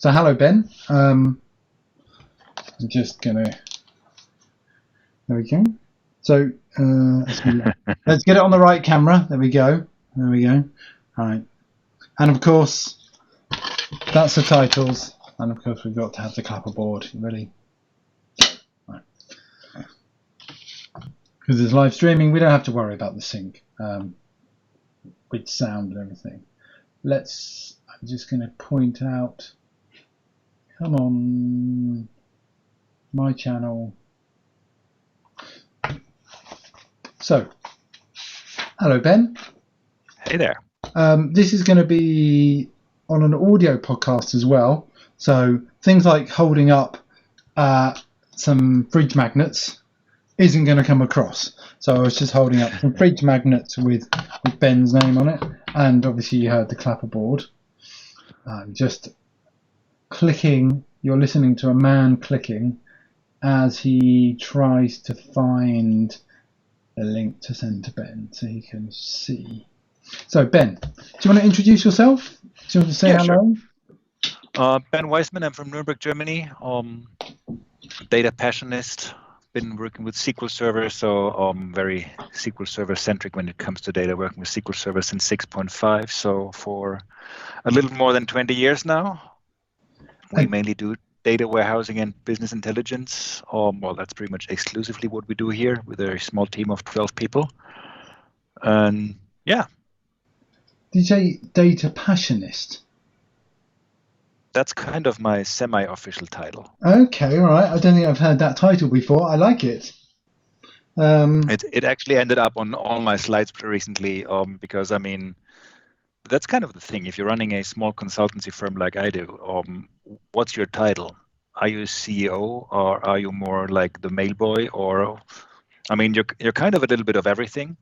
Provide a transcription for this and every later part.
So hello, Ben. I'm just gonna. There we go. So let's get it on the right camera. There we go. There we go. All right. And of course, that's the titles. And of course, we've got to have the clapperboard ready. Right. Because it's live streaming, we don't have to worry about the sync with sound and everything. I'm just going to point out. Come on, my channel. So, hello, Ben. Hey there. This is going to be on an audio podcast as well. So things like holding up some fridge magnets isn't going to come across. So I was just holding up some fridge magnets with Ben's name on it, and obviously you heard the clapperboard. Just clicking. You're listening to a man clicking as he tries to find the link to send to Ben so he can see. So Ben, do you want to introduce yourself? Do you want to say hello? Sure. Ben Wiessmann, I'm from Nuremberg, Germany. Data passionist. Been working with SQL Server, so very SQL Server centric when it comes to data. Working with SQL Server since 6.5, so for a little more than 20 years now. We mainly do data warehousing and business intelligence. Well, that's pretty much exclusively what we do here with a small team of 12 people. And yeah. Did you say data passionist? That's kind of my semi-official title. Okay, all right. I don't think I've heard that title before. I like it. It actually ended up on all my slides recently because, I mean, that's kind of the thing. If you're running a small consultancy firm like I do, what's your title? Are you a CEO or are you more like the mail boy? Or, I mean, you're kind of a little bit of everything.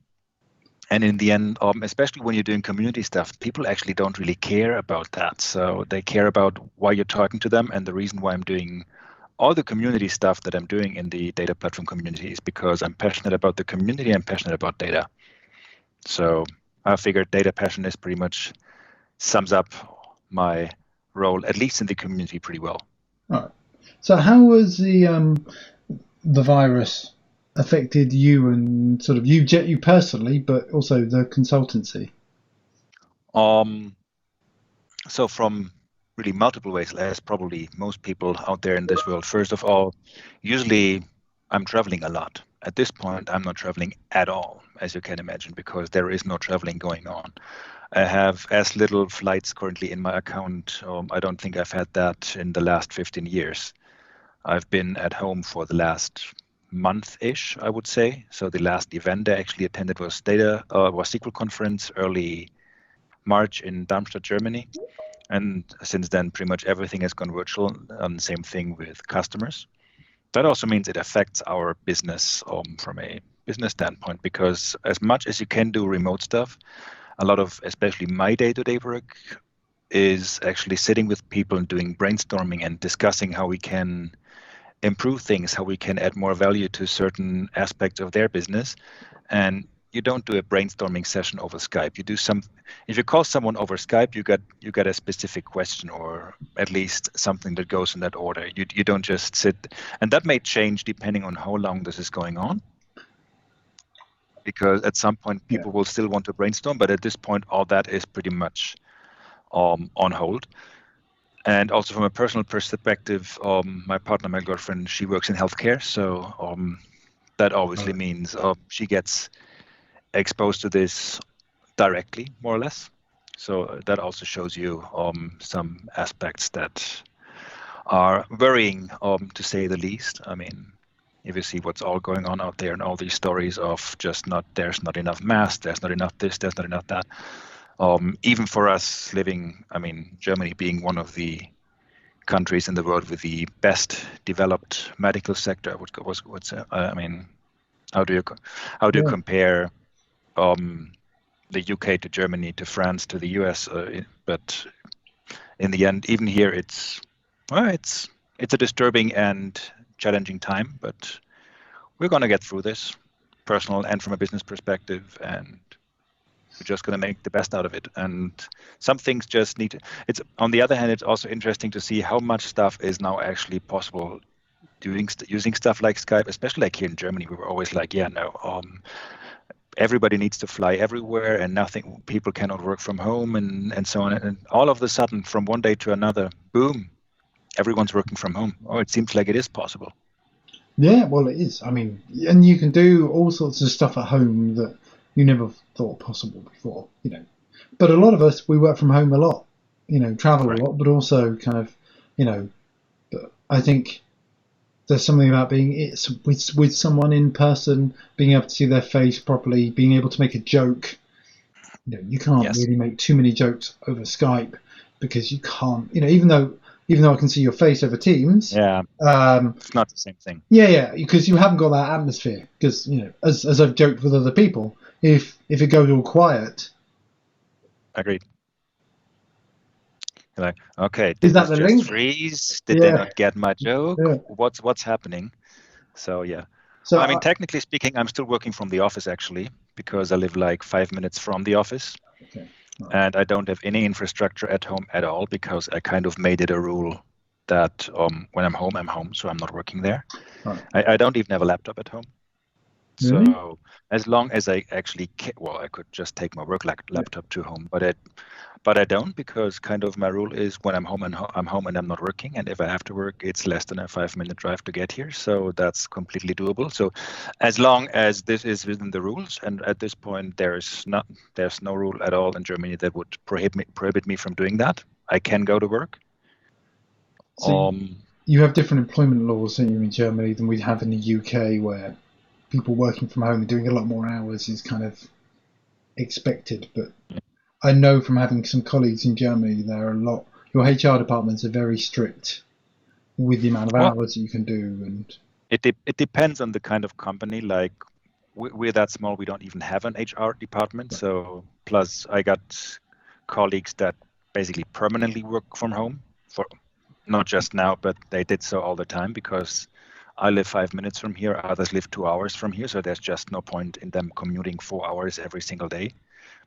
And in the end, especially when you're doing community stuff, people actually don't really care about that. So they care about why you're talking to them. And the reason why I'm doing all the community stuff that I'm doing in the data platform community is because I'm passionate about the community. I'm passionate about data. So I figured data passionate pretty much sums up my role, at least in the community, pretty well. All right. So how was the virus affected you and sort of you personally, but also the consultancy? So from really multiple ways, as probably most people out there in this world. First of all, usually I'm traveling a lot. At this point, I'm not traveling at all, as you can imagine, because there is no traveling going on. I have as little flights currently in my account. I don't think I've had that in the last 15 years. I've been at home for the last month-ish, I would say. So the last event I actually attended was SQL conference early March in Darmstadt, Germany. And since then, pretty much everything has gone virtual, and same thing with customers. That also means it affects our business from a business standpoint, because as much as you can do remote stuff, a lot of, especially my day-to-day work, is actually sitting with people and doing brainstorming and discussing how we can improve things, how we can add more value to certain aspects of their business. And you don't do a brainstorming session over Skype. You do if you call someone over Skype, you got a specific question, or at least something that goes in that order. You don't just sit, and that may change depending on how long this is going on. Because at some point people will still want to brainstorm, but at this point all that is pretty much on hold. And also from a personal perspective, my partner, my girlfriend, she works in healthcare, so that obviously means she gets exposed to this directly, more or less. So that also shows you some aspects that are worrying, to say the least. I mean, if you see what's all going on out there and all these stories of there's not enough masks, there's not enough this, there's not enough that. Even for us living, I mean, Germany being one of the countries in the world with the best developed medical sector, I mean, how do you compare the UK to Germany to France to the US? But in the end, even here, it's a disturbing and challenging time, but we're going to get through this, personal and from a business perspective. And We're just going to make the best out of it. And some things just need to, it's on the other hand, it's also interesting to see how much stuff is now actually possible using stuff like Skype, especially like here in Germany. We were always like, yeah, no, everybody needs to fly everywhere and people cannot work from home and so on. And all of a sudden, from one day to another, boom, everyone's working from home. Oh, it seems like it is possible. Yeah, well, it is. I mean, and you can do all sorts of stuff at home that you never thought possible before, But a lot of us, we work from home a lot, travel Correct. a lot, but also kind of, but I think there's something about being with someone in person, being able to see their face properly, being able to make a joke. You can't Yes. really make too many jokes over Skype because you can't, even though I can see your face over Teams. Yeah. It's not the same thing. Yeah, because you haven't got that atmosphere. Because as I've joked with other people, if it goes all quiet, agreed. You're like, okay, is did that this the just link? freeze? Did they not get my joke? Yeah. What's happening? So yeah. So I mean, technically speaking, I'm still working from the office actually, because I live like 5 minutes from the office. Okay. And I don't have any infrastructure at home at all, because I kind of made it a rule that when I'm home, so I'm not working there. Right. I don't even have a laptop at home. Really? So as long as I actually I could just take my work laptop to home, but I don't, because kind of my rule is when I'm home and I'm not working, and if I have to work, it's less than a 5-minute drive to get here, so that's completely doable. So as long as this is within the rules, and at this point there's no rule at all in Germany that would prohibit me from doing that, I can go to work. So you have different employment laws in Germany than we have in the UK, where people working from home and doing a lot more hours is kind of expected. But I know from having some colleagues in Germany, your HR departments are very strict with the amount of hours that you can do. And it depends on the kind of company. Like we're that small, we don't even have an HR department. Right. So plus I got colleagues that basically permanently work from home, for not just now, but they did so all the time, because I live 5 minutes from here, others live 2 hours from here, so there's just no point in them commuting 4 hours every single day.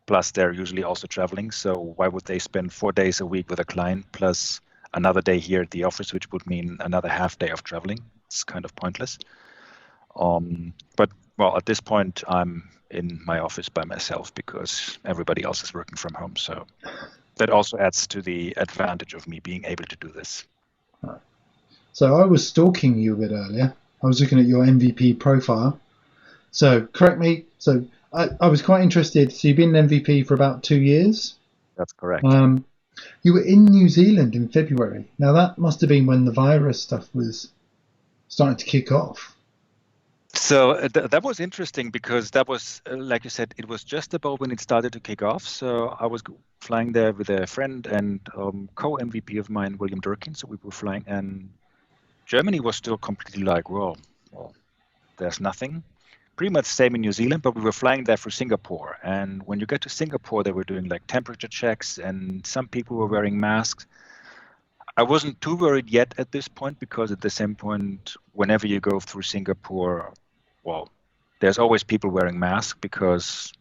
Plus they're usually also traveling, so why would they spend 4 days a week with a client plus another day here at the office, which would mean another half day of traveling? It's kind of pointless. But at this point I'm in my office by myself because everybody else is working from home, so that also adds to the advantage of me being able to do this. So I was stalking you a bit earlier. I was looking at your MVP profile. So correct me. So I was quite interested. So you've been an MVP for about 2 years? That's correct. You were in New Zealand in February. Now that must have been when the virus stuff was starting to kick off. So that was interesting, because that was, like you said, it was just about when it started to kick off. So I was flying there with a friend and co-MVP of mine, William Durkin. So we were flying, and Germany was still completely like, well, there's nothing. Pretty much same in New Zealand, but we were flying there for Singapore. And when you get to Singapore, they were doing like temperature checks, and some people were wearing masks. I wasn't too worried yet at this point, because at the same point, whenever you go through Singapore, there's always people wearing masks, because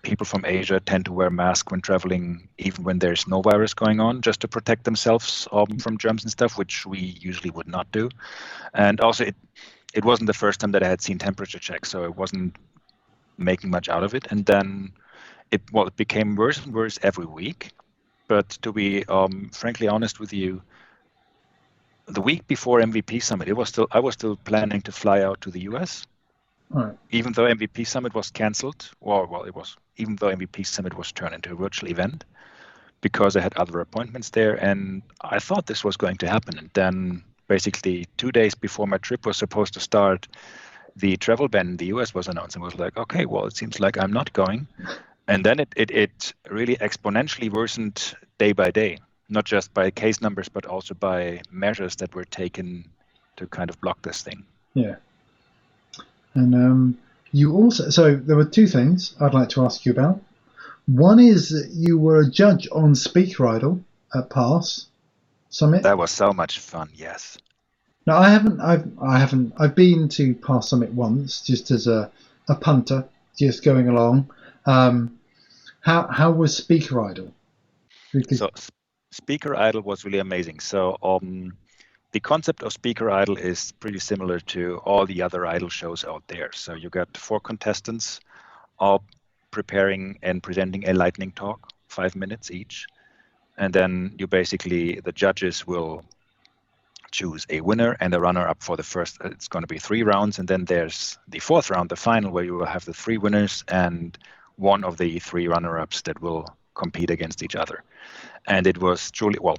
people from Asia tend to wear masks when traveling, even when there's no virus going on, just to protect themselves from germs and stuff, which we usually would not do. And also, it wasn't the first time that I had seen temperature checks, so I wasn't making much out of it. And then it became worse and worse every week. But to be frankly honest with you, the week before MVP Summit, I was still planning to fly out to the US. Right. Even though MVP Summit was cancelled, even though MVP Summit was turned into a virtual event, because I had other appointments there, and I thought this was going to happen. And then basically 2 days before my trip was supposed to start, the travel ban in the US was announced, and I was like, okay, it seems like I'm not going. And then it really exponentially worsened day by day, not just by case numbers, but also by measures that were taken to kind of block this thing. Yeah. And you also, so there were 2 things I'd like to ask you about. One is that you were a judge on Speaker Idol at Pass Summit. That was so much fun. Yes. No, I haven't. I've been to Pass Summit once, just as a punter, just going along. how was Speaker Idol? Because So Speaker Idol was really amazing. So the concept of Speaker Idol is pretty similar to all the other idol shows out there. So you got 4 contestants all preparing and presenting a lightning talk, 5 minutes each. And then the judges will choose a winner and a runner-up for the first. It's going to be 3 rounds, and then there's the 4th round, the final, where you will have the 3 winners and one of the 3 runner-ups that will compete against each other. And it was truly, well,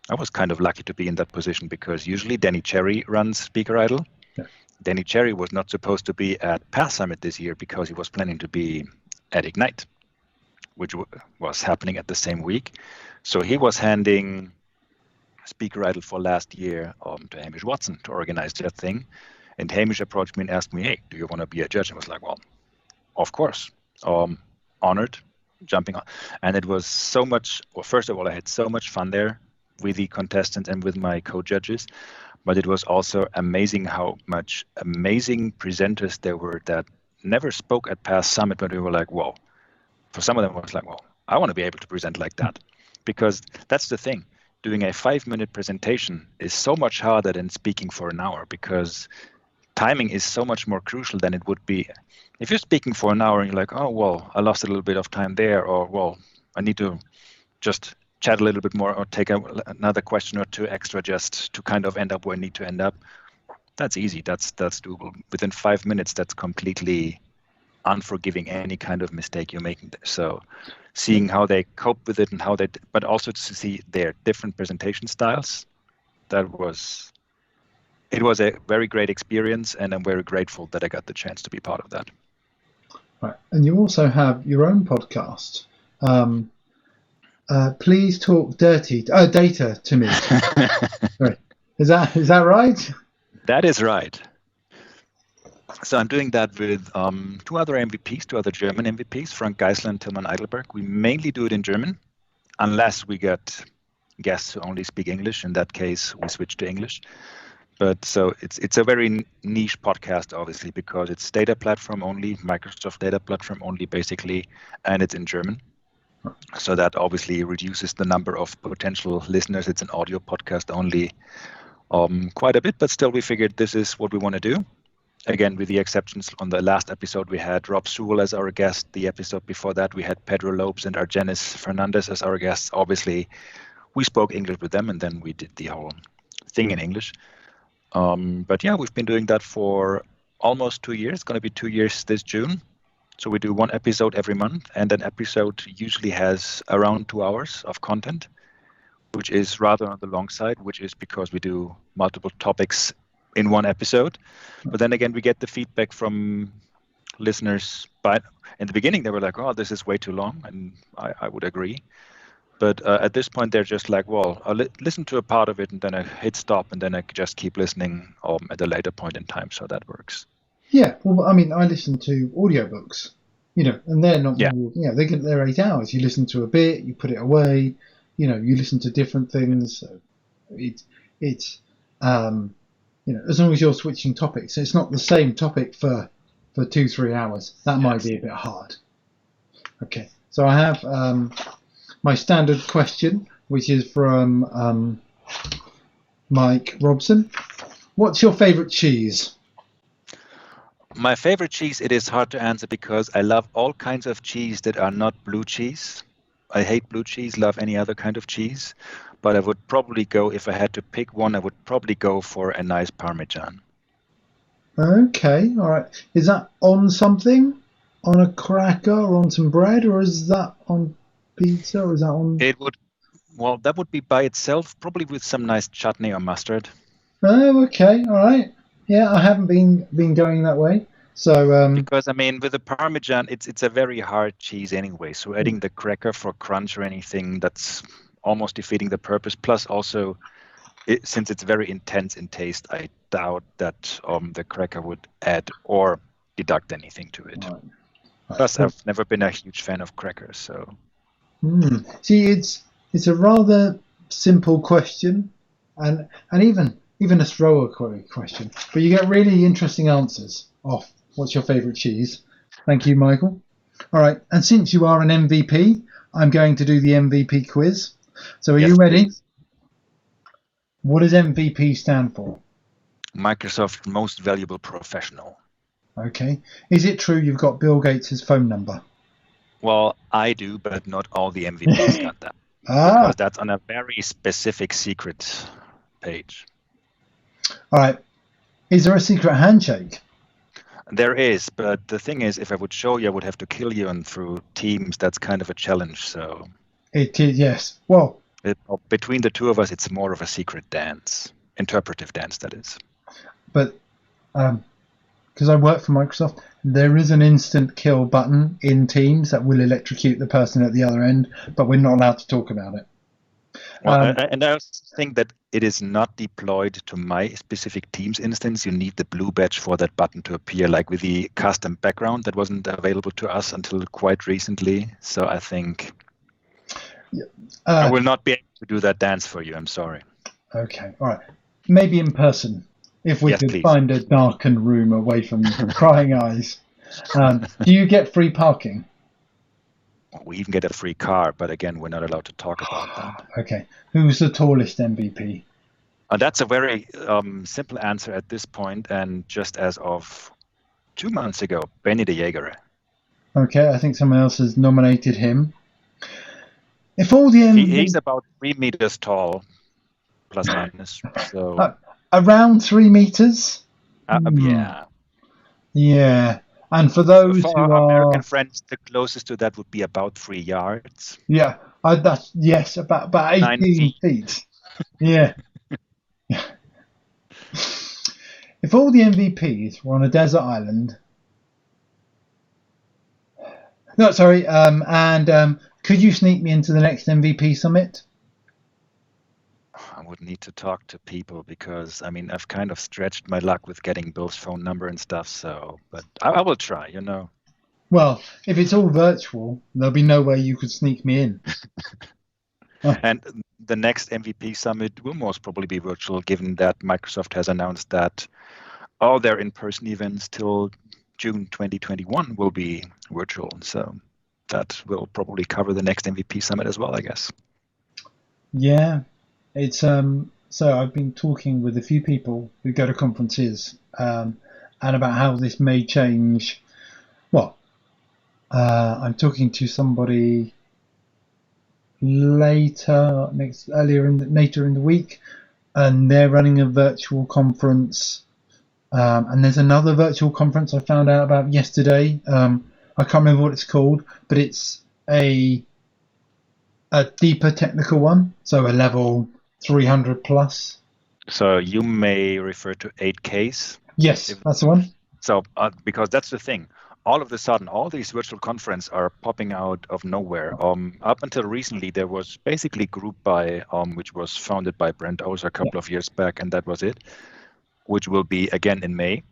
I was kind of lucky to be in that position because usually Danny Cherry runs Speaker Idol. Yeah. Danny Cherry was not supposed to be at Path Summit this year because he was planning to be at Ignite, which was happening at the same week. So he was handing Speaker Idol for last year to Hamish Watson to organize that thing. And Hamish approached me and asked me, hey, do you want to be a judge? And I was like, well, of course. Honored, jumping on. And it was so much, well, first of all, I had so much fun there with the contestants and with my co-judges. But it was also amazing how much amazing presenters there were that never spoke at Path Summit, but we were like, whoa. For some of them, I was like, well, I want to be able to present like that. Because that's the thing. Doing a 5-minute presentation is so much harder than speaking for an hour because timing is so much more crucial than it would be. If you're speaking for an hour and you're like, oh, well, I lost a little bit of time there, or, well, I need to just chat a little bit more or take another question or 2 extra just to kind of end up where I need to end up. That's easy. That's doable. Within 5 minutes, that's completely unforgiving any kind of mistake you're making there. So seeing how they cope with it and but also to see their different presentation styles, it was a very great experience, and I'm very grateful that I got the chance to be part of that. Right, and you also have your own podcast. Please talk data to me. Right. Is that right? That is right. So I'm doing that with 2 other MVPs, 2 other German MVPs, Frank Geisler and Tilman Eidelberg. We mainly do it in German, unless we get guests who only speak English. In that case, we switch to English. But so it's a very niche podcast, obviously, because it's data platform only, Microsoft data platform only, basically, and it's in German. So that obviously reduces the number of potential listeners. It's an audio podcast only quite a bit, but still we figured this is what we want to do. Again, with the exceptions, on the last episode, we had Rob Sewell as our guest. The episode before that, we had Pedro Lopes and Argenis Fernandez as our guests. Obviously, we spoke English with them, and then we did the whole thing in English. But yeah, we've been doing that for almost 2 years. It's going to be 2 years this June. So we do 1 episode every month, and an episode usually has around 2 hours of content, which is rather on the long side, which is because we do multiple topics in 1 episode. But then again, we get the feedback from listeners. But in the beginning, they were like, oh, this is way too long. And I would agree. But at this point, they're just like, well, I'll listen to a part of it and then I hit stop and then I just keep listening at a later point in time. So that works. Yeah. Well, I mean, I listen to audiobooks, and they're not, they get their 8 hours. You listen to a bit, you put it away, you listen to different things. So it's as long as you're switching topics, it's not the same topic for 2-3 hours. That might be a bit hard. Okay, so I have my standard question, which is from Mike Robson. What's your favourite cheese? My favorite cheese, it is hard to answer because I love all kinds of cheese that are not blue cheese. I hate blue cheese, love any other kind of cheese. But I would probably go, if I had to pick one, I would probably go for a nice Parmesan. Okay, all right. Is that on something? On a cracker or on some bread? Or is that on pizza? Or is that on... That would be by itself, probably with some nice chutney or mustard. Oh, okay, all right. Yeah, I haven't been going that way. So because, I mean, with the Parmesan, it's a very hard cheese anyway. So adding the cracker for crunch or anything, that's almost defeating the purpose. Plus also, since it's very intense in taste, I doubt that the cracker would add or deduct anything to it. Right. Plus, I've never been a huge fan of crackers. So see, it's a rather simple question, and even a throwaway question, but you get really interesting answers off what's your favorite cheese. Thank you, Michael. All right. And since you are an MVP, I'm going to do the MVP quiz. So are Yes, you ready? please. What does MVP stand for? Microsoft Most Valuable Professional. Okay. Is it true you've got Bill Gates' phone number? Well, I do, but not all the MVPs got that Ah, because that's on a very specific secret page. all right. Is there a secret handshake? There is, but the thing is, if I would show you, I would have to kill you, and through Teams, that's kind of a challenge. So It is, yes. Well, between the two of us, it's more of a secret dance, interpretive dance, that is. but because I work for Microsoft, there is an instant kill button in Teams that will electrocute the person at the other end, but we're not allowed to talk about it. Well, and I also think that it is not deployed to my specific Teams instance. You need the blue badge for that button to appear, like with the custom background that wasn't available to us until quite recently. So I think I will not be able to do that dance for you. I'm sorry. Okay, all right. Maybe in person, if we Yes, could please. find a darkened room away from prying eyes. Do you get free parking? We even get a free car, but again, we're not allowed to talk about that. Okay. Who's the tallest MVP? That's a very simple answer at this point, and just as of 2 months ago, Benny the Jaeger. Okay, I think someone else has nominated him. If all the He's about 3 meters tall, plus minus. So around 3 meters. yeah. Yeah, and for those For who our American are friends, the closest to that would be about 3 yards. yeah, that's yes, about 9 18 feet. Yeah. If all the MVPs were on a desert island, no, sorry, could you sneak me into the next MVP summit? I would need to talk to people because I mean I've kind of stretched my luck with getting Bill's phone number and stuff. So, but I will try. Well, if it's all virtual, there'll be no way you could sneak me in. And the next MVP summit will most probably be virtual, given that Microsoft has announced that all their in-person events till June 2021 will be virtual. So that will probably cover the next MVP summit as well, I guess. Yeah, it's so I've been talking with a few people who go to conferences and about how this may change. Well, I'm talking to somebody later in the week, and they're running a virtual conference. And there's another virtual conference I found out about yesterday. I can't remember what it's called, but it's a deeper technical one, so a level 300 plus. So you may refer to 8Ks. Yes, that's the one. So because that's the thing. All of a sudden, all these virtual conferences are popping out of nowhere. Up until recently, there was basically Group By, which was founded by Brent Oser a couple of years back, and that was it, which will be again in May.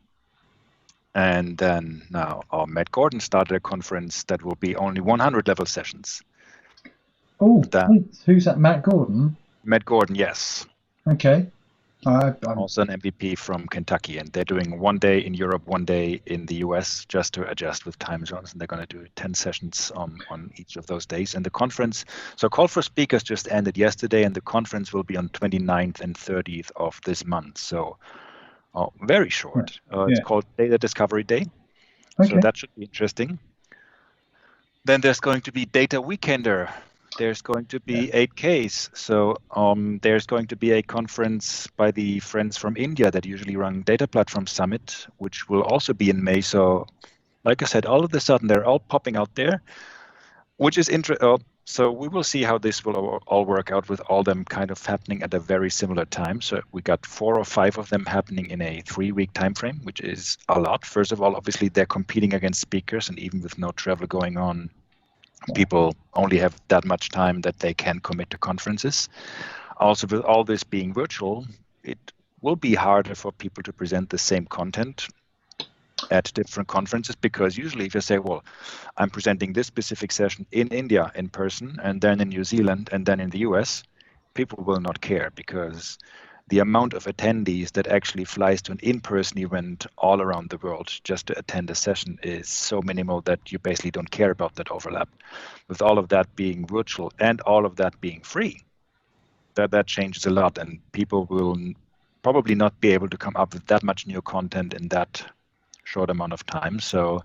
And then now Matt Gordon started a conference that will be only 100 level sessions. Oh, who's that? Matt Gordon? Matt Gordon, yes. Okay. I'm also an MVP from Kentucky, and they're doing 1 day in Europe, 1 day in the US, just to adjust with time zones. And they're going to do 10 sessions on each of those days. And the conference, so call for speakers just ended yesterday, and the conference will be on 29th and 30th of this month. So very short. It's called Data Discovery Day. Okay. So that should be interesting. Then there's going to be Data Weekender. There's going to be 8Ks. So there's going to be a conference by the friends from India that usually run Data Platform Summit, which will also be in May. So like I said, all of a sudden they're all popping out there, which is interesting. So we will see how this will all work out with all them kind of happening at a very similar time. So we got 4 or 5 of them happening in a 3-week time frame, which is a lot. First of all, obviously they're competing against speakers, and even with no travel going on, people only have that much time that they can commit to conferences. Also, with all this being virtual, it will be harder for people to present the same content at different conferences, because usually if you say, well, I'm presenting this specific session in India in person, and then in New Zealand, and then in the US, people will not care, because the amount of attendees that actually flies to an in-person event all around the world just to attend a session is so minimal that you basically don't care about that overlap. With all of that being virtual and all of that being free, that changes a lot, and people will probably not be able to come up with that much new content in that short amount of time. So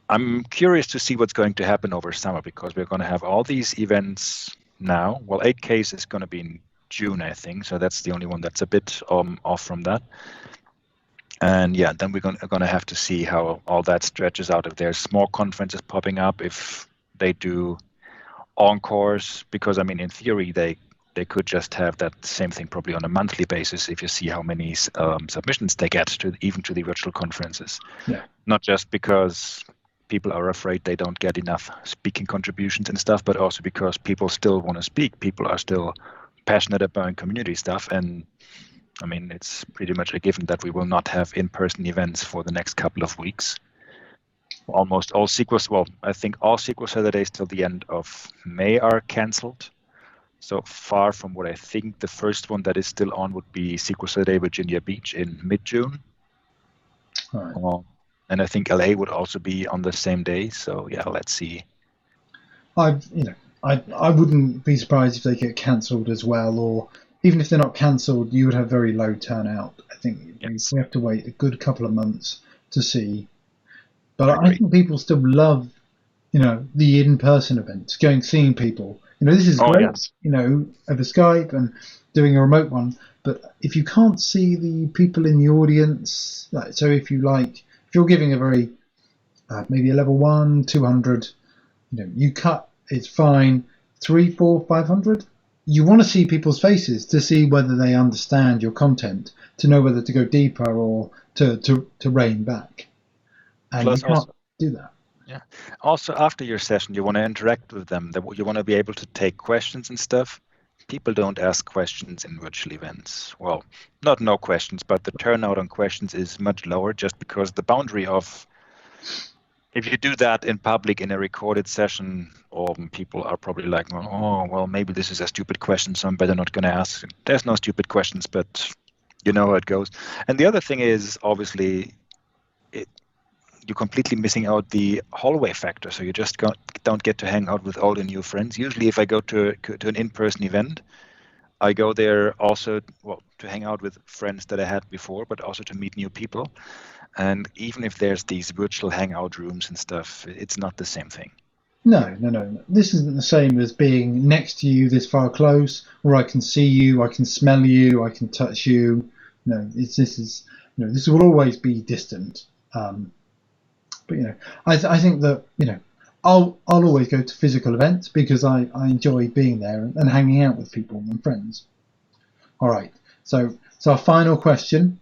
I'm curious to see what's going to happen over summer, because we're going to have all these events now. Well, 8Ks is going to be in June, I think. So that's the only one that's a bit off from that. And yeah, then we're going to have to see how all that stretches out. If there's more conferences popping up, if they do encores, because I mean, in theory, they could just have that same thing probably on a monthly basis if you see how many submissions they get to even to the virtual conferences. Yeah. Not just because people are afraid they don't get enough speaking contributions and stuff, but also because people still want to speak. People are still passionate about community stuff. And I mean, it's pretty much a given that we will not have in-person events for the next couple of weeks. Almost all SQL, well, I think all SQL Saturdays till the end of May are canceled. So far from what I think, the first one that is still on would be SQL Saturday Virginia Beach in mid-June. Right. And I think LA would also be on the same day. So yeah, let's see. I wouldn't be surprised if they get cancelled as well, or even if they're not cancelled, you would have very low turnout. I think Yes. we have to wait a good couple of months to see. But I I agree. think people still love, the in-person events, seeing people. This is great, Yes. Over Skype and doing a remote one. But if you can't see the people in the audience, so if you're giving a very, maybe a level 1, 200, you cut, it's fine, 3, 4, 500. You want to see people's faces to see whether they understand your content, to know whether to go deeper or to rein back. And Plus you can't also, do that. yeah. Also, after your session, you want to interact with them. You want to be able to take questions and stuff. People don't ask questions in virtual events. Well, not no questions, but the turnout on questions is much lower, just because the boundary of, if you do that in public in a recorded session, or people are probably like, well, maybe this is a stupid question, so I'm better not going to ask. There's no stupid questions, but you know how it goes. And the other thing is, obviously, you're completely missing out the hallway factor. So you just don't get to hang out with all the new friends. Usually if I go to an in-person event, I go there also, to hang out with friends that I had before, but also to meet new people. And even if there's these virtual hangout rooms and stuff, it's not the same thing. No. This isn't the same as being next to you this far close, where I can see you, I can smell you, I can touch you. This will always be distant. But I think that I'll always go to physical events because I enjoy being there and hanging out with people and friends. All right. So our final question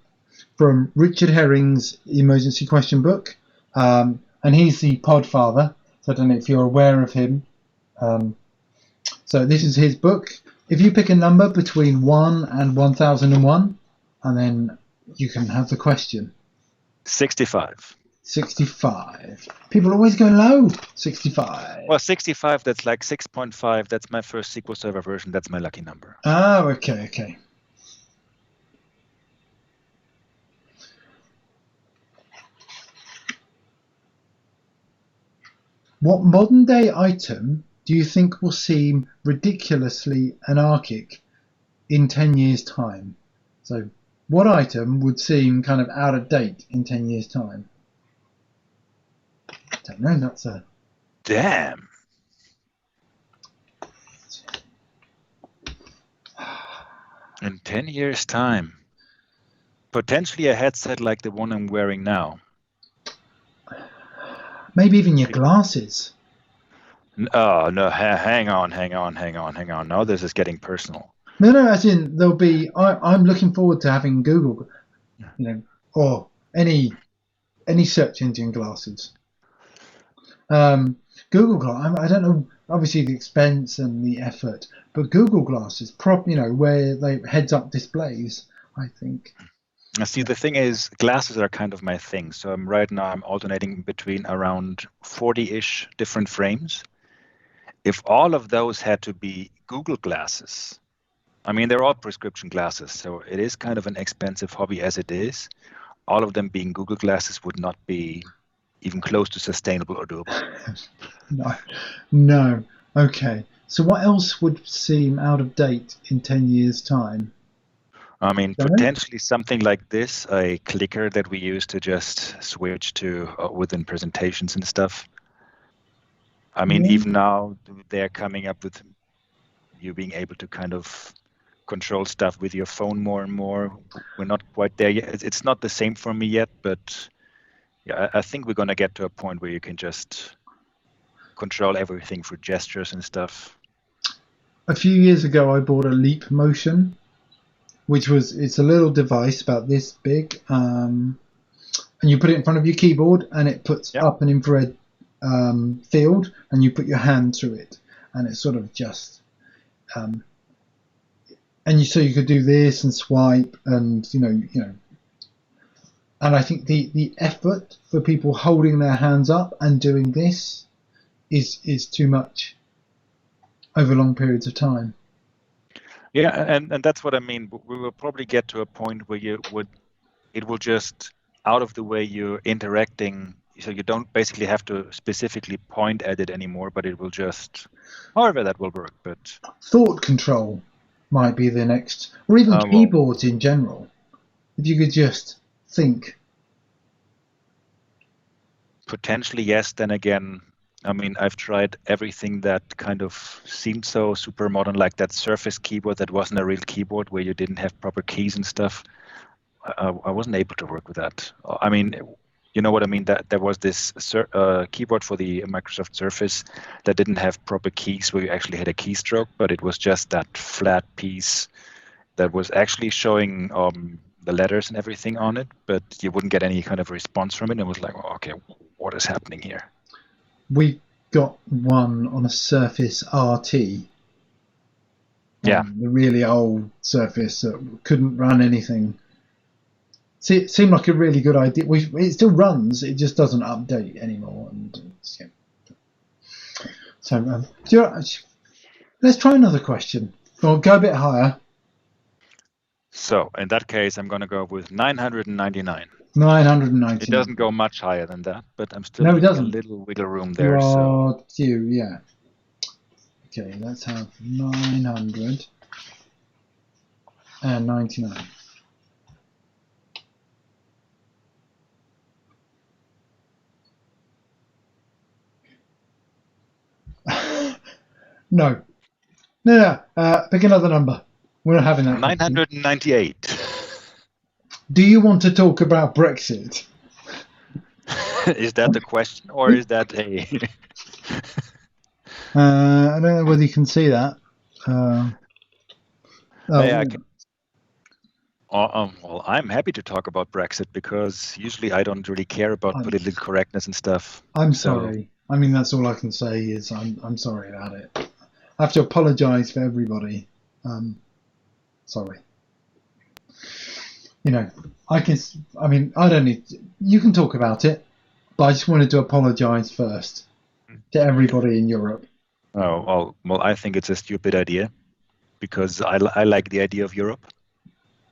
from Richard Herring's emergency question book, and he's the podfather. So I don't know if you're aware of him. So this is his book. If you pick a number between 1 and 1001, and then you can have the question. 65. 65. People always go low. 65. Well, 65, that's like 6.5. That's my first SQL Server version. That's my lucky number. Ah, okay. What modern-day item do you think will seem ridiculously anarchic in 10 years' time? So, what item would seem kind of out of date in 10 years' time? I don't know, that's a... Damn. In 10 years' time. Potentially a headset like the one I'm wearing now. Maybe even your glasses. Oh, no, hang on. Now this is getting personal. No, as in there'll be... I'm looking forward to having Google, or any search engine glasses. Google Glass, I don't know, obviously the expense and the effort, but Google Glass is where they heads-up displays, I think. See, the thing is, glasses are kind of my thing. So right now I'm alternating between around 40-ish different frames. If all of those had to be Google glasses, I mean, they're all prescription glasses, so it is kind of an expensive hobby as it is. All of them being Google glasses would not be even close to sustainable or doable. No, no. Okay. So what else would seem out of date in 10 years' time? I mean, Don't know. potentially something like this, a clicker that we use to just switch to within presentations and stuff. I mean, Yeah. even now they're coming up with you being able to kind of control stuff with your phone more and more. We're not quite there yet. It's not the same for me yet, but yeah, I think we're going to get to a point where you can just control everything through gestures and stuff. A few years ago, I bought a Leap Motion, it's a little device about this big, and you put it in front of your keyboard, and it puts Yeah. up an infrared field, and you put your hand through it, and it's sort of just, so you could do this and swipe, and and I think the effort for people holding their hands up and doing this is too much over long periods of time. Yeah, and that's what I mean. We will probably get to a point where it will just out of the way you're interacting, so you don't basically have to specifically point at it anymore, but it will just, however that will work. But Thought control might be the next, or even well, keyboards in general. If you could just think. potentially yes. Then again, I mean, I've tried everything that kind of seemed so super modern, like that Surface keyboard that wasn't a real keyboard where you didn't have proper keys and stuff. I wasn't able to work with that. I mean, you know what I mean? That there was this keyboard for the Microsoft Surface that didn't have proper keys where you actually had a keystroke, but it was just that flat piece that was actually showing the letters and everything on it, but you wouldn't get any kind of response from it. It was like, oh, okay, what is happening here? We got one on a Surface RT. Yeah. The really old Surface that couldn't run anything. See, it seemed like a really good idea. It still runs, it just doesn't update anymore. So, let's try another question. Or go a bit higher. So in that case, I'm going to go with 999. 999. It doesn't go much higher than that, but I'm still No, it leaving a doesn't. little wiggle room You there. So are due, yeah. Okay, let's have 999. No. Pick another number. We're not having that. 998. Do you want to talk about Brexit? Is that the question, or is that a? I don't know whether you can see that. Well, I'm happy to talk about Brexit because usually I don't really care about political correctness and stuff. I'm sorry. I mean, that's all I can say is I'm sorry about it. I have to apologise for everybody. Sorry. I don't need. You can talk about it, but I just wanted to apologise first to everybody in Europe. Oh, well, I think it's a stupid idea because I like the idea of Europe,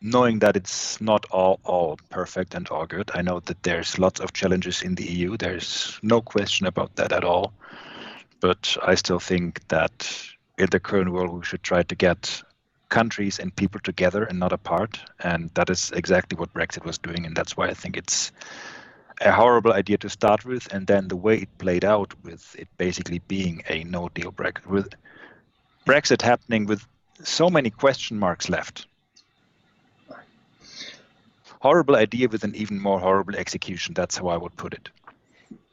knowing that it's not all perfect and all good. I know that there's lots of challenges in the EU. There's no question about that at all. But I still think that in the current world, we should try to get countries and people together and not apart. And that is exactly what Brexit was doing. And that's why I think it's a horrible idea to start with. And then the way it played out with it basically being a no-deal Brexit, with Brexit happening with so many question marks left. Horrible idea with an even more horrible execution. That's how I would put it.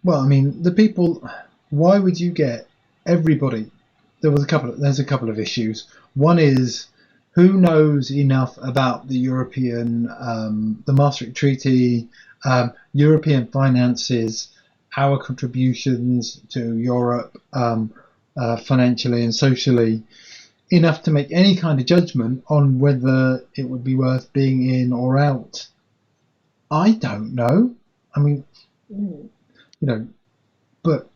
Well, I mean, the people. Why would you get everybody? There's a couple of issues. One is who knows enough about the European, the Maastricht Treaty, European finances, our contributions to Europe, financially and socially, enough to make any kind of judgment on whether it would be worth being in or out. I don't know. I mean, but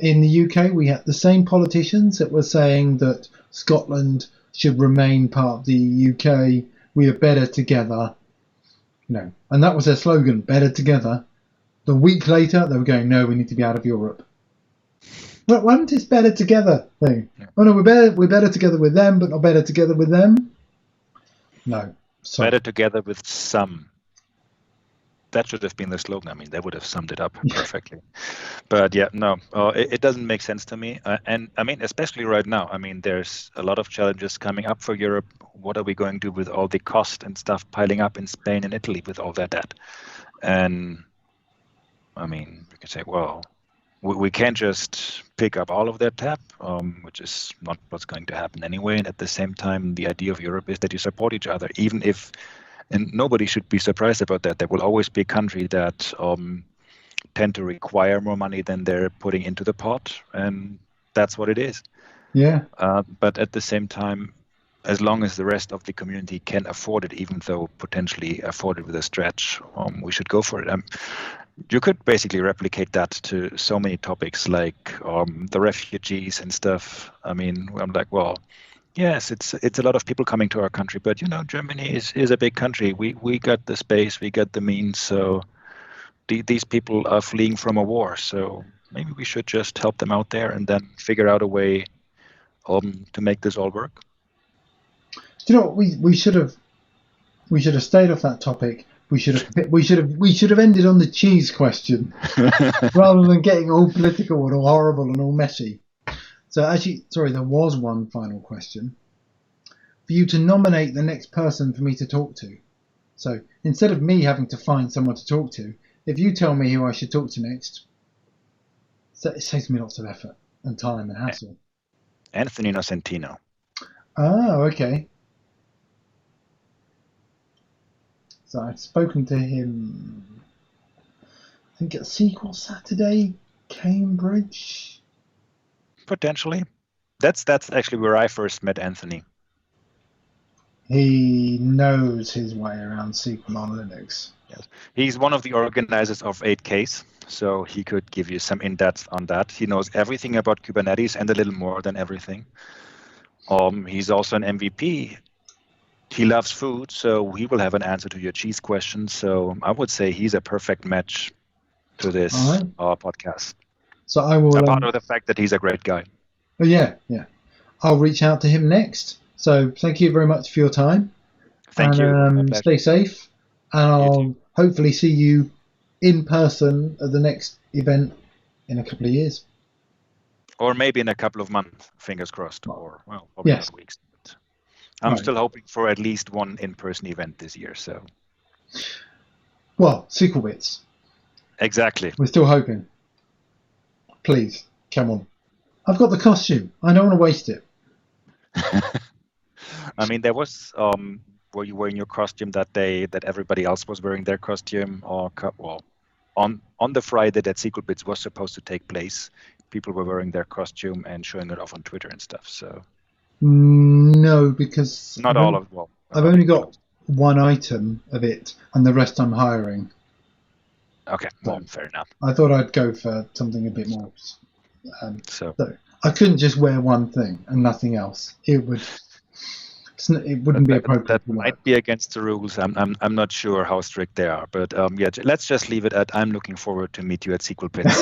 in the UK, we had the same politicians that were saying that Scotland should remain part of the UK. We are better together. And that was their slogan, better together. The week later, they were going, no, we need to be out of Europe. Well, why isn't this better together thing? Yeah. Oh no, we're better together with them, but not better together with them. No, sorry. Better together with some. That should have been the slogan. I mean, they would have summed it up perfectly. But yeah, no, it doesn't make sense to me. And I mean, especially right now, I mean, there's a lot of challenges coming up for Europe. What are we going to do with all the cost and stuff piling up in Spain and Italy with all that debt? And I mean, we could say, well, we can't just pick up all of that tab, which is not what's going to happen anyway. And at the same time, the idea of Europe is that you support each other, even if. And nobody should be surprised about that. There will always be a country that tend to require more money than they're putting into the pot, and that's what it is. Yeah. But at the same time, as long as the rest of the community can afford it, even though potentially afford it with a stretch, we should go for it. You could basically replicate that to so many topics like the refugees and stuff. I mean, I'm like, well, yes, it's a lot of people coming to our country, but Germany is a big country. We got the space, we got the means, so these people are fleeing from a war. So maybe we should just help them out there and then figure out a way to make this all work. Do you know what we should have stayed off that topic. We should have ended on the cheese question rather than getting all political and all horrible and all messy. So actually, sorry, there was one final question. For you to nominate the next person for me to talk to. So instead of me having to find someone to talk to, if you tell me who I should talk to next, it saves me lots of effort and time and hassle. Anthony Nocentino. Oh, okay. So I've spoken to him, I think at Sequel Saturday, Cambridge. Potentially. That's actually where I first met Anthony. He knows his way around SQL on Linux. Yes. He's one of the organizers of 8Ks, so he could give you some in-depth on that. He knows everything about Kubernetes and a little more than everything. He's also an MVP. He loves food, so he will have an answer to your cheese question. So I would say he's a perfect match to this podcast. So I will. Apart of the fact that he's a great guy. Oh yeah. I'll reach out to him next. So thank you very much for your time. Thank you. Stay safe, and I'll hopefully see you in person at the next event in a couple of years. Or maybe in a couple of months, fingers crossed. Or probably yes. Weeks. But I'm still hoping for at least one in-person event this year. So. Well, SQL Bits. Exactly. We're still hoping. Please, come on. I've got the costume. I don't want to waste it. I mean, there was were you wearing your costume that day that everybody else was wearing their costume? Or on the Friday that SQL Bits was supposed to take place, people were wearing their costume and showing it off on Twitter and stuff. So no, because not all of I've only got one item of it, and the rest I'm hiring. Okay, well, fair enough. I thought I'd go for something a bit more. So I couldn't just wear one thing and nothing else. It wouldn't be appropriate. That might be against the rules. I'm not sure how strict they are, but let's just leave it at I'm looking forward to meet you at SQL Bits.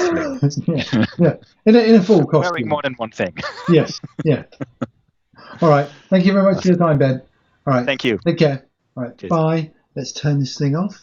yeah, in a full costume. Wearing more than one thing. Yes, yeah. All right. Thank you very much for your time, Ben. All right. Thank you. Take care. All right. Cheers. Bye. Let's turn this thing off.